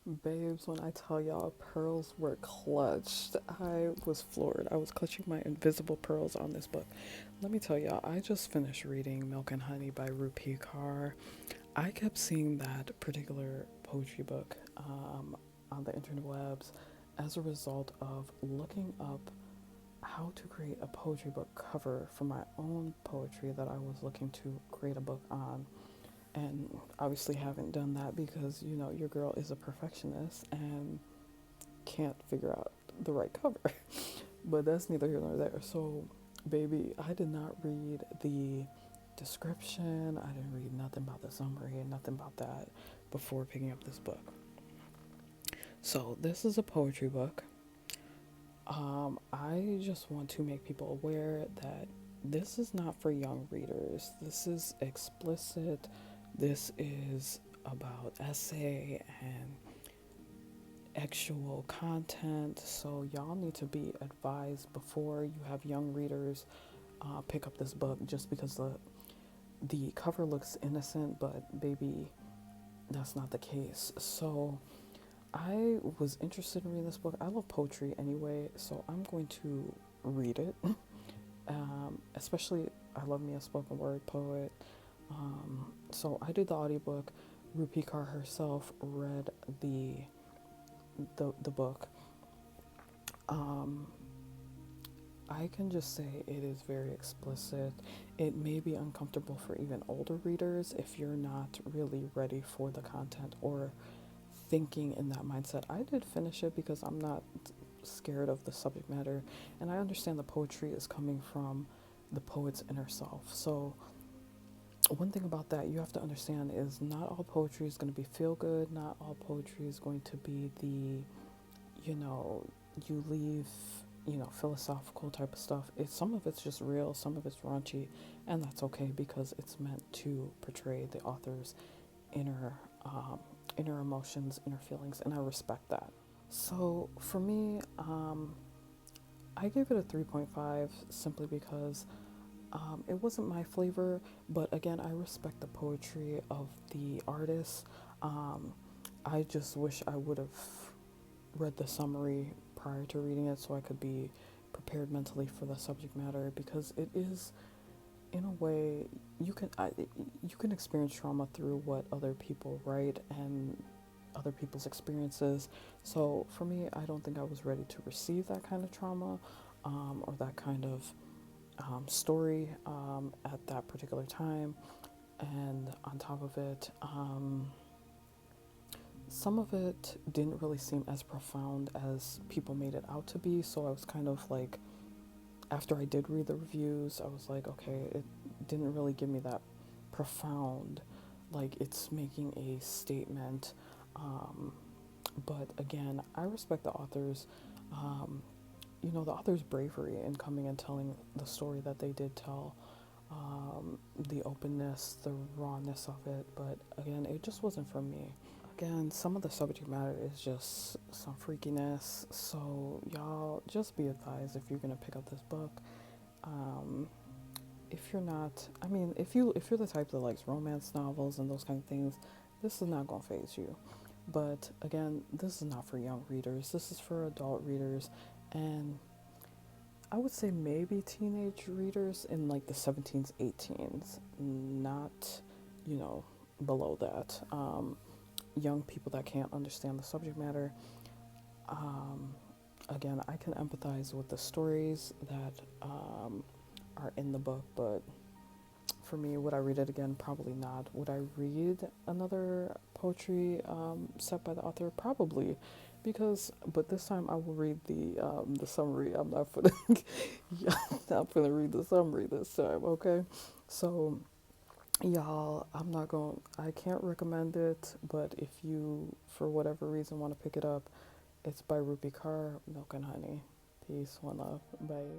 Babes, when I tell y'all pearls were clutched, I was floored. I was clutching my invisible pearls on this book. Let me tell y'all, I just finished reading Milk and Honey by Rupi Kaur. I kept seeing that particular poetry book on the interwebs as a result of looking up how to create a poetry book cover for my own poetry that I was looking to create a book on. And obviously haven't done that because your girl is a perfectionist and can't figure out the right cover. But that's neither here nor there. So baby, I did not read the description, I didn't read nothing about the summary and nothing about that before picking up this book. So this is a poetry book. I just want to make people aware that this is not for young readers. This is explicit. This is about essay and actual content. So y'all need to be advised before you have young readers pick up this book, just because the cover looks innocent, but baby, that's not the case. So I was interested in reading this book. I love poetry anyway, so I'm going to read it. Especially, I love me a spoken word poet. So I did the audiobook. Rupi Kaur herself read the book. I can just say it is very explicit. It may be uncomfortable for even older readers if you're not really ready for the content or thinking in that mindset. I did finish it because I'm not scared of the subject matter, and I understand the poetry is coming from the poet's inner self. So one thing about that you have to understand is not all poetry is going to be feel good. Not all poetry is going to be the, you leave, philosophical type of stuff. Some of it's just real, some of it's raunchy, and that's okay because it's meant to portray the author's inner inner emotions, inner feelings, and I respect that. So for me, I gave it a 3.5 simply because it wasn't my flavor, but again, I respect the poetry of the artist. I just wish I would have read the summary prior to reading it so I could be prepared mentally for the subject matter, because it is, in a way, you can experience trauma through what other people write and other people's experiences. So for me, I don't think I was ready to receive that kind of trauma, or that kind of story at that particular time. And on top of it, some of it didn't really seem as profound as people made it out to be. So I was kind of like, after I did read the reviews, I was like, okay, it didn't really give me that profound, like it's making a statement. But again, I respect the authors, the author's bravery in coming and telling the story that they did tell, the openness, the rawness of it. But again, it just wasn't for me. Again, some of the subject matter is just some freakiness. So y'all just be advised if you're gonna pick up this book. If you're not, if you're the type that likes romance novels and those kind of things, this is not gonna faze you. But again, this is not for young readers. This is for adult readers, and I would say maybe teenage readers in like the 17s, 18s, not, below that. Young people that can't understand the subject matter. Again, I can empathize with the stories that are in the book, but for me, would I read it again? Probably not. Would I read another poetry set by the author? Probably, but this time I will read the summary. I'm not gonna I'm not gonna read the summary this time. Okay, so y'all, I can't recommend it, but if you, for whatever reason, want to pick it up, it's by Rupi Kaur, Milk and Honey. Peace, one love, bye.